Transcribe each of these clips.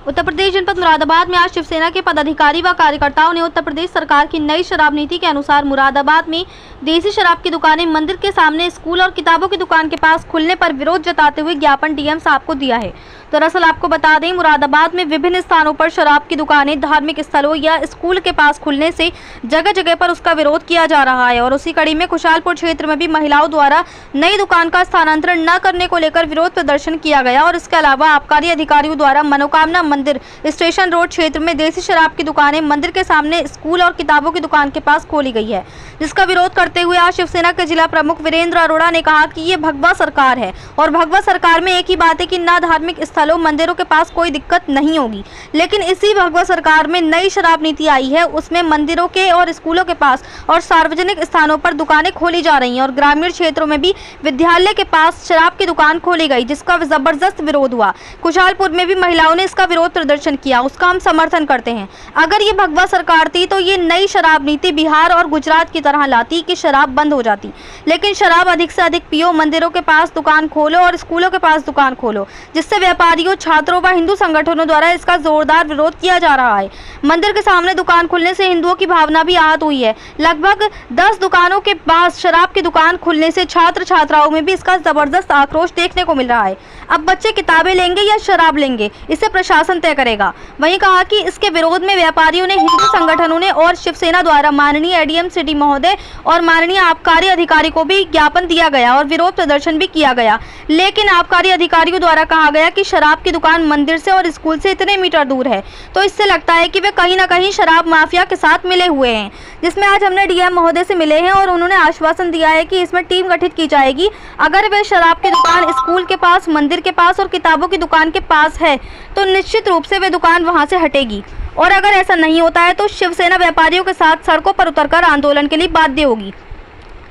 उत्तर प्रदेश जनपद मुरादाबाद में आज शिवसेना के पदाधिकारी व कार्यकर्ताओं ने उत्तर प्रदेश सरकार की नई शराब नीति के अनुसार मुरादाबाद में देसी शराब की दुकानें मंदिर के सामने, स्कूल और किताबों की दुकान के पास खुलने पर विरोध जताते हुए ज्ञापन डीएम साहब को दिया है। दरअसल आपको बता दें, मुरादाबाद में विभिन्न स्थानों पर शराब की दुकानें धार्मिक स्थलों या स्कूल के पास खुलने से जगह जगह पर उसका विरोध किया जा रहा है और उसी कड़ी में खुशहालपुर क्षेत्र में भी महिलाओं द्वारा नई दुकान का स्थानांतरण न करने को लेकर विरोध प्रदर्शन किया गया। और इसके अलावा आबकारी अधिकारियों द्वारा मनोकामना मंदिर स्टेशन रोड क्षेत्र में देसी शराब की दुकानें मंदिर के सामने, स्कूल और किताबों की दुकान के पास खोली गई है, जिसका विरोध करते हुए आज शिवसेना के जिला प्रमुख वीरेंद्र अरोड़ा ने कहा कि ये भगवा सरकार है और भगवा सरकार में एक ही बात है कि न धार्मिक स्थलों, मंदिरों के पास कोई दिक्कत नहीं होगी, लेकिन इसी भगवा सरकार में नई शराब नीति आई है, उसमें मंदिरों के और स्कूलों के पास और सार्वजनिक स्थानों पर दुकानें खोली जा रही हैं और ग्रामीण क्षेत्रों में भी विद्यालय के पास शराब की दुकान खोली गई, जिसका जबरदस्त विरोध हुआ। खुशहालपुर में भी महिलाओं ने इसका विरोध प्रदर्शन किया, उसका हम समर्थन करते हैं। अगर ये भगवा सरकार थी तो ये नई शराब नीति बिहार और गुजरात की तरह लाती कि शराब बंद हो जाती, लेकिन शराब अधिक से अधिक पियो, मंदिरों के पास दुकान खोलो और स्कूलों के पास दुकान खोलो, जिससे व्यापारियों, छात्रों व हिंदू संगठनों द्वारा इसका जोरदार विरोध किया जा रहा है। मंदिर के सामने दुकान खुलने से हिंदुओं की भावना भी आहत हुई है। लगभग 10 दुकानों के पास शराब की दुकान खुलने से छात्र छात्राओं में भी इसका जबरदस्त आक्रोश देखने को मिल रहा है। अब बच्चे किताबें लेंगे या शराब लेंगे, इसे प्रशासन तय करेगा। वहीं कहा कि इसके विरोध में व्यापारियों ने, हिंदू संगठनों ने और शिवसेना द्वारा माननीय एडीएम सिटी महोदय और माननीय आबकारी अधिकारी को भी ज्ञापन दिया गया और विरोध प्रदर्शन भी किया गया, लेकिन आबकारी अधिकारियों द्वारा कहा गया कि शराब की दुकान मंदिर से और स्कूल से इतने मीटर दूर है, तो इससे लगता है कि वे कहीं ना कहीं शराब माफिया के साथ मिले हुए हैं। जिसमें आज हमने डीएम महोदय से मिले हैं और उन्होंने आश्वासन दिया है कि इसमें टीम गठित की जाएगी। अगर वे शराब की दुकान स्कूल के पास, मंदिर के पास और किताबों की दुकान के पास है तो निश्चित रूप से वे दुकान वहां से हटेगी, और अगर ऐसा नहीं होता है तो शिवसेना व्यापारियों के साथ सड़कों पर उतरकर आंदोलन के लिए बाध्य होगी,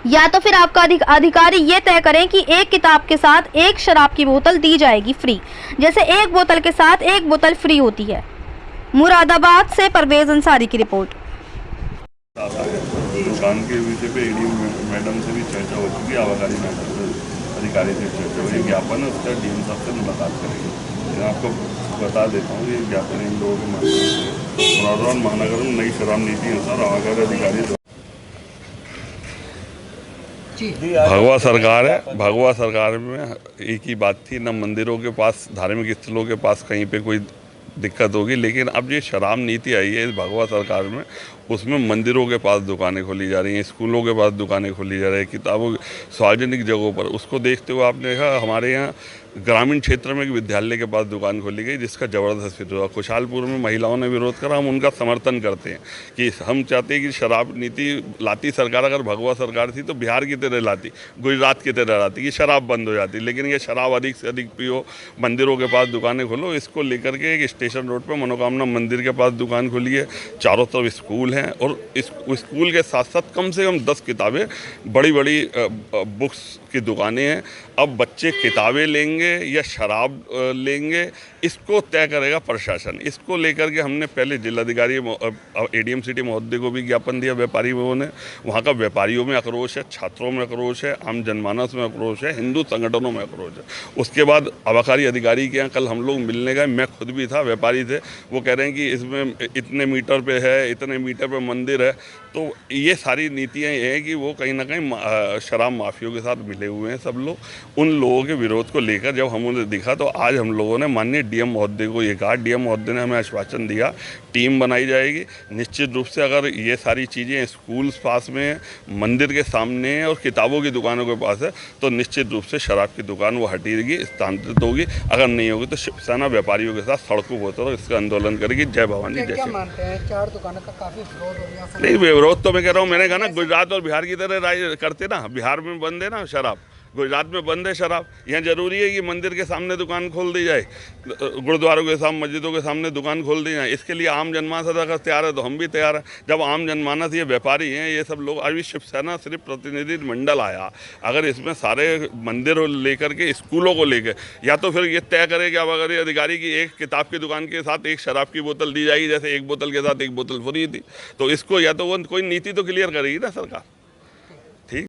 या तो फिर आपका अधिकारी ये तय करें कि एक किताब के साथ एक शराब की बोतल दी जाएगी फ्री, जैसे एक बोतल के साथ एक बोतल फ्री होती है। मुरादाबाद से परवेज अंसारी की रिपोर्ट। दुकान के विषय पे ईडी मैडम से भी चर्चा हो चुकी है, आबकारी अधिकारी से चर्चा हुई। ज्ञापन है उसका डीएम साहब से मुलाकात करेंगे। मैं आपको बता देता हूँ, ये ज्ञापन इन लोगों के माध्यम से मुरादाबाद महानगर में नई शराब नीति अनुसार आबकारी अधिकारी भगवा सरकार है। भगवा सरकार में एक ही बात थी, न मंदिरों के पास, धार्मिक स्थलों के पास कहीं पे कोई दिक्कत होगी, लेकिन अब ये शराब नीति आई है इस भगवा सरकार में, उसमें मंदिरों के पास दुकानें खोली जा रही हैं, स्कूलों के पास दुकानें खोली जा रही हैं, किताबों सार्वजनिक जगहों पर। उसको देखते हुए आपने देखा हमारे यहाँ ग्रामीण क्षेत्र में विद्यालय के पास दुकान खोली गई, जिसका ज़बरदस्त विरोध हुआ। खुशहालपुर में महिलाओं ने विरोध करा, हम उनका समर्थन करते हैं कि हम चाहते हैं कि शराब नीति लाती सरकार अगर भगवा सरकार थी तो बिहार की तरह लाती, गुजरात की तरह लाती कि शराब बंद हो जाती, लेकिन ये शराब अधिक से अधिक पियो, मंदिरों के पास दुकानें खोलो। इसको लेकर के एक स्टेशन रोड पर मनोकामना मंदिर के पास दुकान खोली है, चारों तरफ स्कूल हैं और इस स्कूल के साथ साथ कम से कम 10 किताबें, बड़ी बड़ी बुक्स की दुकानें हैं। अब बच्चे किताबें लेंगे या शराब लेंगे, इसको तय करेगा प्रशासन। इसको लेकर के हमने पहले जिलाधिकारी एडीएम सिटी महोदय को भी ज्ञापन दिया। व्यापारियों ने, वहाँ का व्यापारियों में आक्रोश है, छात्रों में आक्रोश है, आम जनमानस में आक्रोश है, हिंदू संगठनों में आक्रोश है। उसके बाद आबकारी अधिकारी के यहाँ कल हम लोग मिलने गए, मैं खुद भी था, व्यापारी थे, वो कह रहे हैं कि इसमें इतने मीटर पे है, इतने मीटर पे मंदिर है। तो ये सारी नीतियाँ ये हैं कि वो कहीं ना कहीं शराब माफियों के साथ मिले हुए हैं सब लोग। उन लोगों के विरोध को लेकर जब हम उन्हें दिखा तो आज हम लोगों ने माननीय डीएम महोदय को ये कहा, डीएम महोदय ने हमें आश्वासन दिया टीम बनाई जाएगी। निश्चित रूप से अगर ये सारी चीज़ें स्कूल पास में, मंदिर के सामने और किताबों की दुकानों के पास है तो निश्चित रूप से शराब की दुकान वो हटेगी, स्थानांतरित होगी। अगर नहीं होगी तो शिवसेना व्यापारियों के साथ सड़कों पर उतर इसका आंदोलन करेगी। जय भवानी, जय श्री। मानते हैं 4 दुकानों का काफी विरोध हो गया। नहीं, विरोध तो मैं कह रहा हूँ, मैंने कहा ना गुजरात और बिहार की तरह राज करते ना, बिहार में बंद है ना शराब, गुजरात में बंद है शराब। यहाँ जरूरी है कि मंदिर के सामने दुकान खोल दी जाए, गुरुद्वारों के सामने, मस्जिदों के सामने दुकान खोल दी जाए। इसके लिए आम जनमानस अगर तैयार है तो हम भी तैयार हैं। जब आम जनमानस, ये व्यापारी हैं, ये सब लोग, अभी शिवसेना सिर्फ प्रतिनिधि मंडल आया, अगर इसमें सारे मंदिर लेकर के, स्कूलों को लेकर, या तो फिर ये तय करे कि अब अगर अधिकारी की एक किताब की दुकान के साथ एक शराब की बोतल दी जाएगी, जैसे एक बोतल के साथ एक बोतल फ्री थी, तो इसको या तो वो कोई नीति तो क्लियर करेगी ना सरकार।